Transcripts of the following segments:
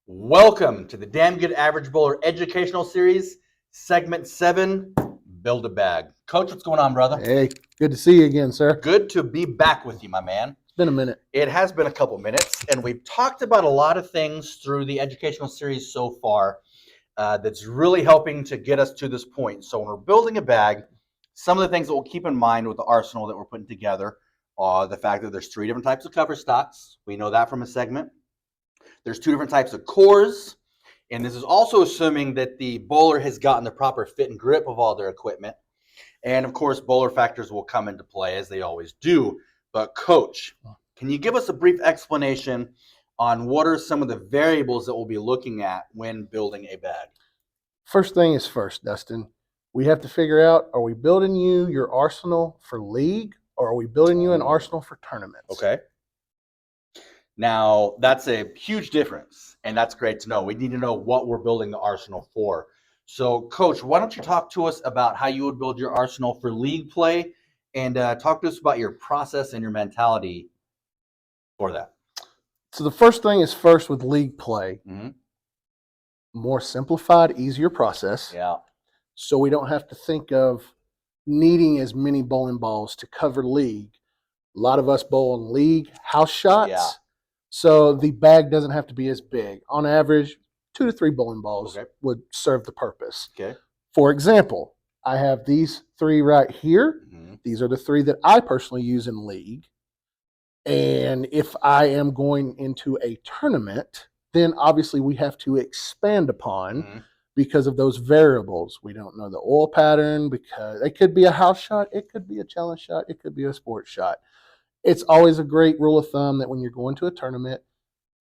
Welcome to the Damn Good Average Bowler Educational Series, Segment 7, Build a Bag. Coach, what's going on, brother? Hey, good to see you again, sir. Good to be back with you, my man. It's been a minute. It has been a couple minutes, and we've talked about a lot of things through the educational series so far that's really helping to get us to this point. So when we're building a bag, some of the things that we'll keep in mind with the arsenal that we're putting together are the fact that there's 3 different types of cover stocks. We know that from a segment. There's 2 different types of cores, and this is also assuming that the bowler has gotten the proper fit and grip of all their equipment. And of course, bowler factors will come into play as they always do. But Coach, can you give us a brief explanation on what are some of the variables that we'll be looking at when building a bag? First thing is first, Dustin. We have to figure out, are we building you your arsenal for league, or are we building you an arsenal for tournaments? Okay. Now, that's a huge difference, and that's great to know. We need to know what we're building the arsenal for. So, Coach, why don't you talk to us about how you would build your arsenal for league play, and talk to us about your process and your mentality for that. So the first thing is first with league play. Mm-hmm. More simplified, easier process. Yeah. So we don't have to think of needing as many bowling balls to cover league. A lot of us bowl in league house shots. Yeah. So the bag doesn't have to be as big. On average, 2 to 3 bowling balls would serve the purpose. Okay. For example, I have these 3 right here. Mm-hmm. These are the 3 that I personally use in league. And if I am going into a tournament, then obviously we have to expand upon because of those variables. We don't know the oil pattern because it could be a house shot, it could be a challenge shot, it could be a sports shot. It's always a great rule of thumb that when you're going to a tournament,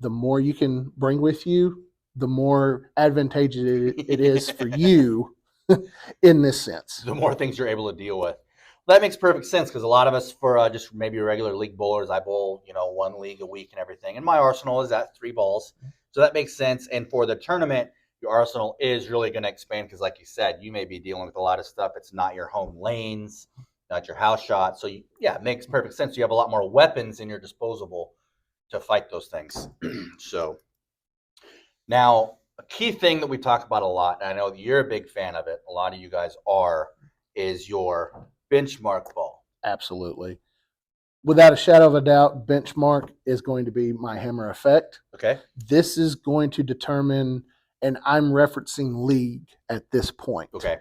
the more you can bring with you, the more advantageous it is for you in this sense. The more things you're able to deal with. That makes perfect sense because a lot of us, for just maybe regular league bowlers, I bowl 1 league a week and everything, and my arsenal is at 3 balls, so that makes sense. And for the tournament, your arsenal is really going to expand because, like you said, you may be dealing with a lot of stuff. It's not your home lanes, not your house shot. So, it makes perfect sense. You have a lot more weapons in your disposable to fight those things. So, now, a key thing that we talk about a lot, and I know that you're a big fan of it, a lot of you guys are, is your benchmark ball. Absolutely. Without a shadow of a doubt, benchmark is going to be my hammer effect. Okay. This is going to determine, and I'm referencing league at this point. Okay.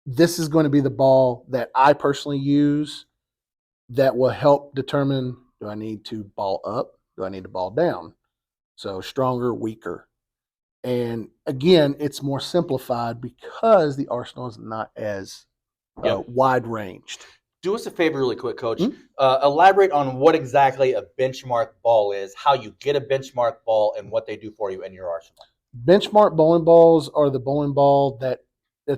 This is going to be the ball that I personally use that will help determine, do I need to ball up? Do I need to ball down? So stronger, weaker. And again, it's more simplified because the arsenal is not as wide ranged. Do us a favor really quick, Coach. Elaborate on what exactly a benchmark ball is, how you get a benchmark ball, and what they do for you in your arsenal. Benchmark bowling balls are the bowling ball that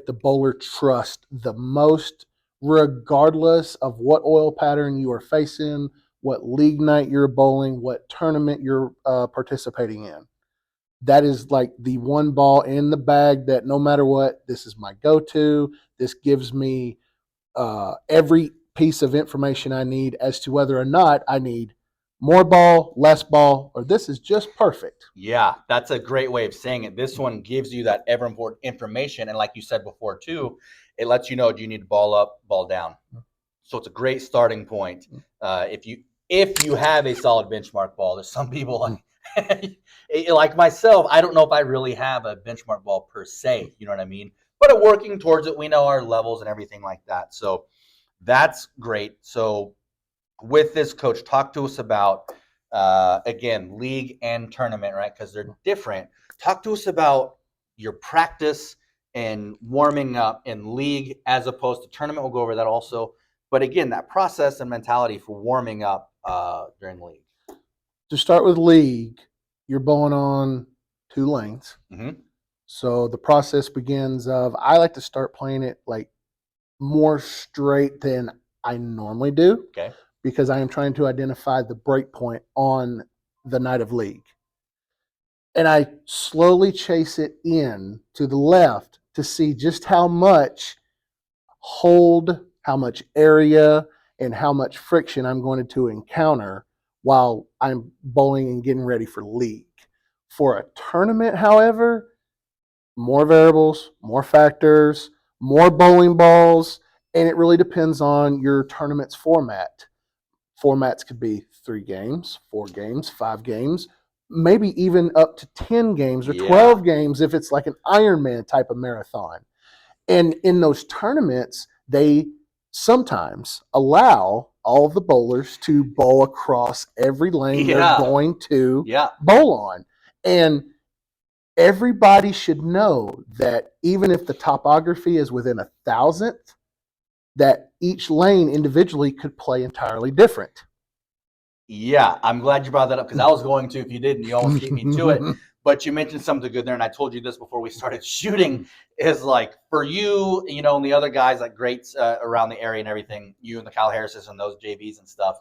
the bowler trusts the most, regardless of what oil pattern you are facing, what league night you're bowling, what tournament you're participating in. That is like the one ball in the bag that no matter what, this is my go-to. This gives me every piece of information I need as to whether or not I need more ball, less ball, or this is just perfect. Yeah, that's a great way of saying it. This one gives you that ever important information. And like you said before, too, it lets you know, do you need to ball up, ball down? So it's a great starting point. If you have a solid benchmark ball, there's some people like myself, I don't know if I really have a benchmark ball per se, you know what I mean? But working towards it, we know our levels and everything like that. So that's great. So with this, Coach, talk to us about, again, league and tournament, right? Because they're different. Talk to us about your practice and warming up in league as opposed to tournament. We'll go over that also. But again, that process and mentality for warming up during league. To start with league, you're bowling on 2 lanes. Mm-hmm. So the process begins of, I like to start playing it like more straight than I normally do. Okay. Because I am trying to identify the break point on the night of league. And I slowly chase it in to the left to see just how much hold, how much area, and how much friction I'm going to encounter while I'm bowling and getting ready for league. For a tournament, however, more variables, more factors, more bowling balls, and it really depends on your tournament's format. Formats could be 3 games, 4 games, 5 games, maybe even up to 10 games or 12 games if it's like an Ironman type of marathon. And in those tournaments, they sometimes allow all of the bowlers to bowl across every lane they're going to bowl on. And everybody should know that even if the topography is within 1,000th, that each lane individually could play entirely different. Yeah, I'm glad you brought that up because I was going to. If you didn't, you almost beat me to it. But you mentioned something good there, and I told you this before we started shooting, is like for you, you know, and the other guys like greats around the area and everything, you and the Kyle Harrises and those JVs and stuff,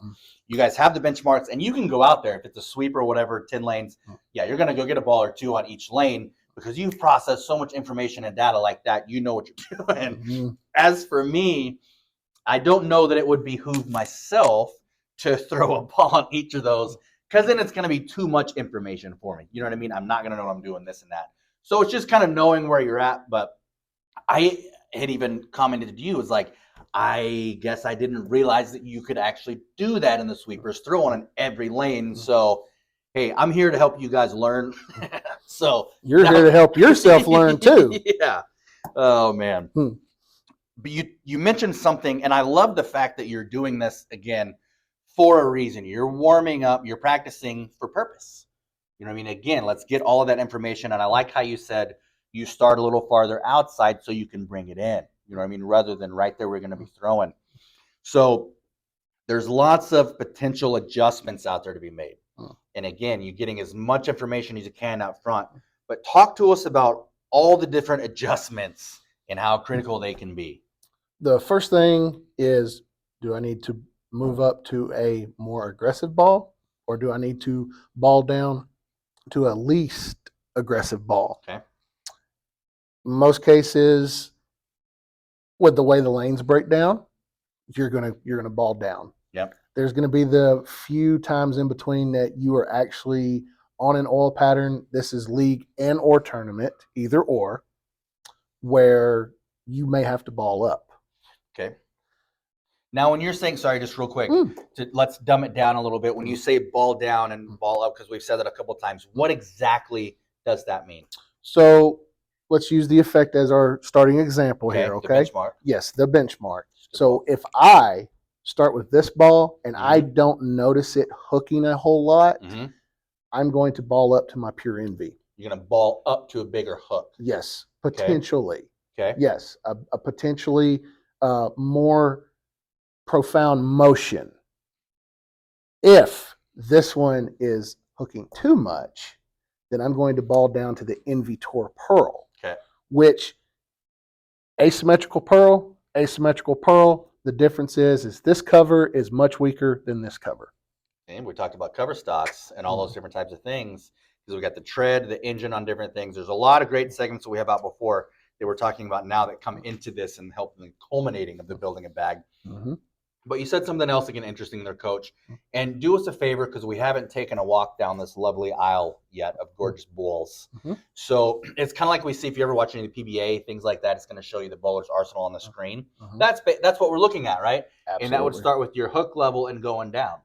you guys have the benchmarks, and you can go out there if it's a sweep or whatever, 10 lanes. Yeah, you're going to go get a ball or 2 on each lane because you've processed so much information and data like that. You know what you're doing. As for me, I don't know that it would behoove myself to throw a ball on each of those because then it's going to be too much information for me. You know what I mean? I'm not going to know what I'm doing this and that. So it's just kind of knowing where you're at. But I had even commented to you, it's like, I guess I didn't realize that you could actually do that in the sweepers, throw one in every lane. So, hey, I'm here to help you guys learn. So you're here to help yourself learn too. Yeah. Oh, man. But you mentioned something, and I love the fact that you're doing this again for a reason. You're warming up, you're practicing for purpose. You know what I mean? Again, let's get all of that information. And I like how you said you start a little farther outside so you can bring it in. You know what I mean? Rather than right there, we're going to be throwing. So there's lots of potential adjustments out there to be made. And again, you're getting as much information as you can out front. But talk to us about all the different adjustments and how critical they can be. The first thing is, do I need to move up to a more aggressive ball, or do I need to ball down to a least aggressive ball? Okay. In most cases, with the way the lanes break down, you're gonna ball down. Yep. There's gonna be the few times in between that you are actually on an oil pattern. This is league and or tournament, either or, where you may have to ball up. Okay. Now, when you're saying, sorry, just real quick, let's dumb it down a little bit. When you say ball down and ball up, because we've said that a couple of times, what exactly does that mean? So let's use the effect as our starting example here, okay? The benchmark. Yes, the benchmark. So if I start with this ball and I don't notice it hooking a whole lot, I'm going to ball up to my pure envy. You're going to ball up to a bigger hook. Yes, potentially. Okay. Yes, a potentially more profound motion. If this one is hooking too much, then I'm going to ball down to the Envy Tour Pearl, which asymmetrical pearl, the difference is this cover is much weaker than this cover. And we talked about cover stocks and all those different types of things because we got the tread, the engine on different things. There's a lot of great segments that we have out before that we're talking about now that come into this and help in the culminating of the building a bag. But you said something else again interesting there, Coach. And do us a favor because we haven't taken a walk down this lovely aisle yet of gorgeous bowls. So it's kind of like we see if you ever watch any of the PBA, things like that. It's going to show you the bowler's arsenal on the screen. That's what we're looking at, right? Absolutely. And that would start with your hook level and going down.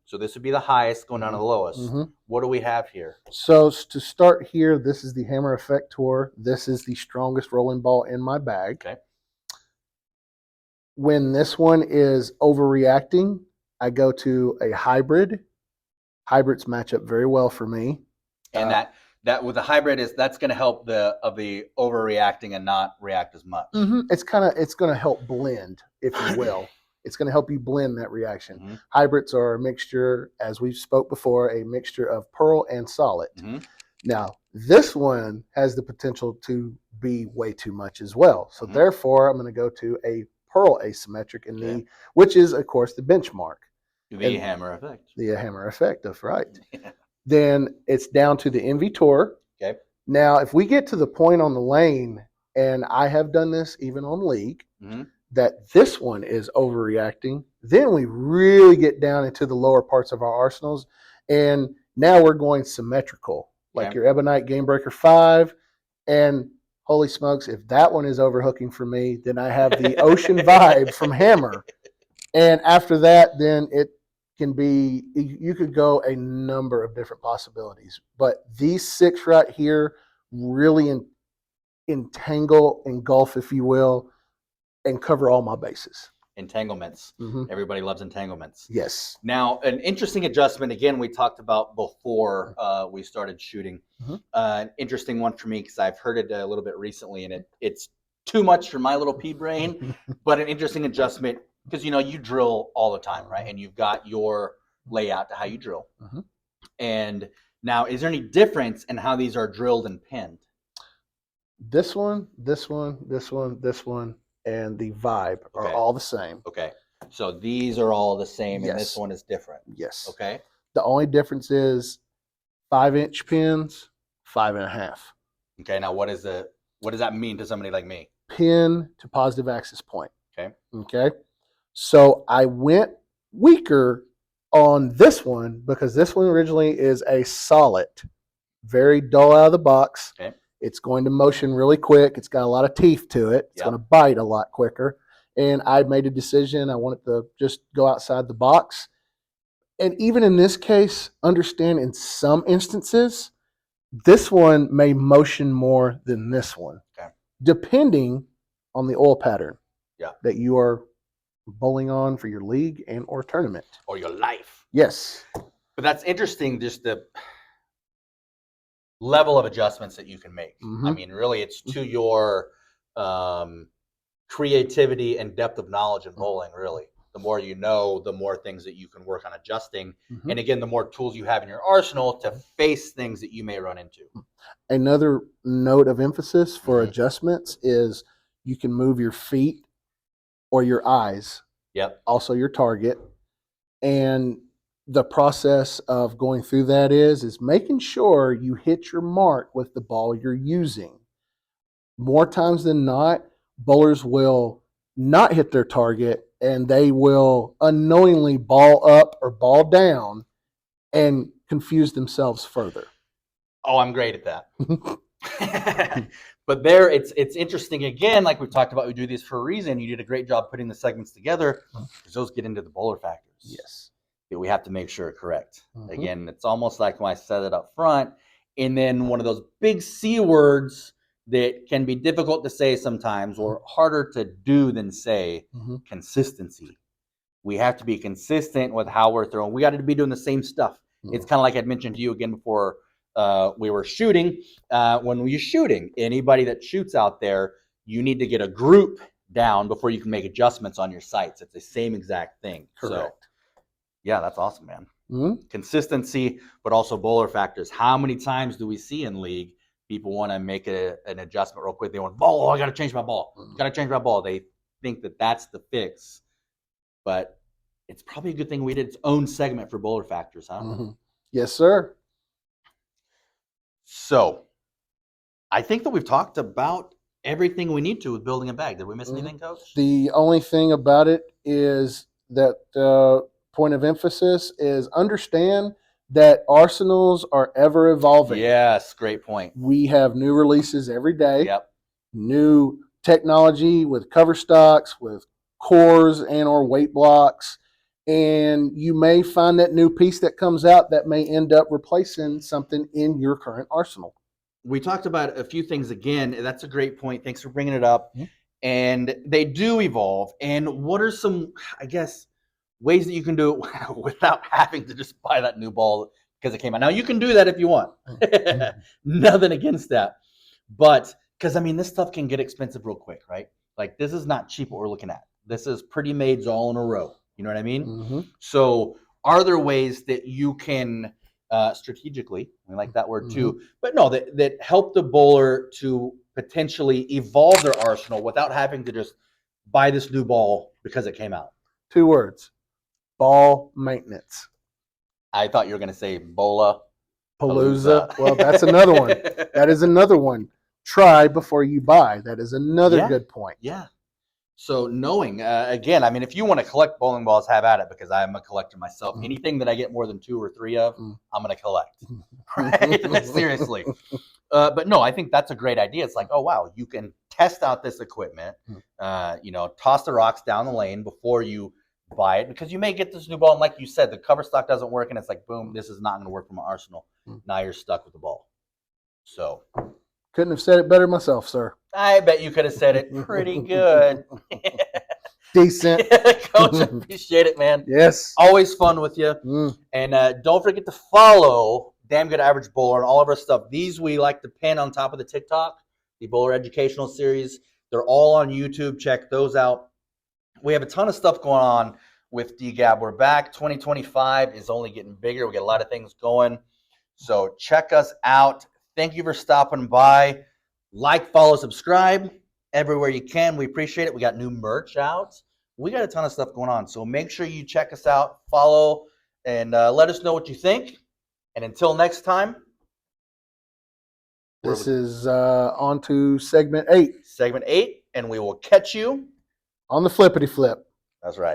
So this would be the highest, going down to the lowest. What do we have here? So to start here, this is the Hammer Effect Tour. This is the strongest rolling ball in my bag. Okay. When this one is overreacting, I go to a hybrid. Hybrids match up very well for me. And that with the hybrid that's going to help the overreacting and not react as much. It's going to help blend, if you will. It's going to help you blend that reaction. Hybrids are a mixture, as we've spoke before, a mixture of pearl and solid. Now, this one has the potential to be way too much as well. So therefore, I'm going to go to a pearl asymmetric in the, which is of course the benchmark. The Hammer Effect. The Hammer Effect, that's right. Then it's down to the Envy Tour. Okay. Now, if we get to the point on the lane, and I have done this even on league, that this one is overreacting, then we really get down into the lower parts of our arsenals, and now we're going symmetrical. like Okay. your Ebonite Game Breaker 5. And holy smokes, if that one is overhooking for me, then I have the Ocean Vibe from Hammer. And after that, then it can be, you could go a number of different possibilities. But these 6 right here really entangle, engulf, if you will, and cover all my bases. Entanglements. Mm-hmm. Everybody loves entanglements. Yes. Now, an interesting adjustment, again, we talked about before we started shooting. Mm-hmm. An interesting one for me because I've heard it a little bit recently, and it's too much for my little pea brain, but an interesting adjustment because, you drill all the time, right? And you've got your layout to how you drill. Mm-hmm. And now, is there any difference in how these are drilled and pinned? This one, this one, this one, this one, and the Vibe are all the same. Okay. So these are all the same, and this Yes. one is different. Yes. Okay. The only difference is 5-inch pins, 5.5. Okay. Now, what does that mean to somebody like me? Pin to positive axis point. Okay. Okay. So I went weaker on this one because this one originally is a solid, very dull out of the box. Okay. It's going to motion really quick. It's got a lot of teeth to it. It's going to bite a lot quicker. And I made a decision. I wanted to just go outside the box. And even in this case, understand in some instances, this one may motion more than this one, depending on the oil pattern that you are bowling on for your league and or tournament. Or your life. Yes. But that's interesting, just the level of adjustments that you can make. Mm-hmm. I mean, really, it's to your creativity and depth of knowledge in bowling, really. The more you know, the more things that you can work on adjusting. Mm-hmm. And again, the more tools you have in your arsenal to face things that you may run into. Another note of emphasis for adjustments is you can move your feet or your eyes. Yep. Also your target. And the process of going through that is making sure you hit your mark with the ball you're using. More times than not, bowlers will not hit their target and they will unknowingly ball up or ball down and confuse themselves further. Oh, I'm great at that. But there, it's interesting. Again, like we've talked about, we do these for a reason. You did a great job putting the segments together because those get into the bowler factors. Yes. That we have to make sure are correct. Again, it's almost like when I said it up front, and then one of those big C words that can be difficult to say sometimes or harder to do than say, consistency. We have to be consistent with how we're throwing. We got to be doing the same stuff. It's kind of like I'd mentioned to you again before we were shooting. When you're shooting, anybody that shoots out there, you need to get a group down before you can make adjustments on your sights. It's the same exact thing. Correct. So, yeah, that's awesome, man. Consistency, but also bowler factors. How many times do we see in league people want to make an adjustment real quick? They want, oh, I got to change my ball. Got to change my ball. They think that that's the fix. But it's probably a good thing we did its own segment for bowler factors, huh? Yes, sir. So, I think that we've talked about everything we need to with building a bag. Did we miss anything, Coach? The only thing about it is that point of emphasis is understand that arsenals are ever evolving. Yes, great point. We have new releases every day. Yep. New technology with cover stocks, with cores and or weight blocks. And you may find that new piece that comes out that may end up replacing something in your current arsenal. We talked about a few things again. That's a great point. Thanks for bringing it up. And they do evolve. And what are some, I guess, ways that you can do it without having to just buy that new ball because it came out? Now, you can do that if you want. Nothing against that. But, because, I mean, this stuff can get expensive real quick, right? Like, this is not cheap what we're looking at. This is pretty mades all in a row. You know what I mean? So are there ways that you can strategically, we like that word too, but no, that help the bowler to potentially evolve their arsenal without having to just buy this new ball because it came out? 2 words. Ball maintenance. I thought you were going to say Bola Palooza. Well, that's another one. That is another one. Try before you buy. That is another good point. Yeah. So knowing, again, I mean, if you want to collect bowling balls, have at it, because I'm a collector myself. Anything that I get more than 2 or 3 of, I'm going to collect. Right? Seriously. But no, I think that's a great idea. It's like, oh, wow, you can test out this equipment, toss the rocks down the lane before you buy it, because you may get this new ball. And like you said, the cover stock doesn't work. And it's like, boom, this is not going to work for my arsenal. Now you're stuck with the ball. So couldn't have said it better myself, sir. I bet you could have said it pretty good. Decent. Coach, appreciate it, man. Yes. Always fun with you. And don't forget to follow Damn Good Average Bowler and all of our stuff. These we like to pin on top of the TikTok, the Bowler Educational Series. They're all on YouTube. Check those out. We have a ton of stuff going on with DGAB. We're back. 2025 is only getting bigger. We got a lot of things going. So check us out. Thank you for stopping by. Like, follow, subscribe everywhere you can. We appreciate it. We got new merch out. We got a ton of stuff going on. So make sure you check us out, follow, and let us know what you think. And until next time. This is on to segment 8. Segment 8, and we will catch you on the flippity flip. That's right.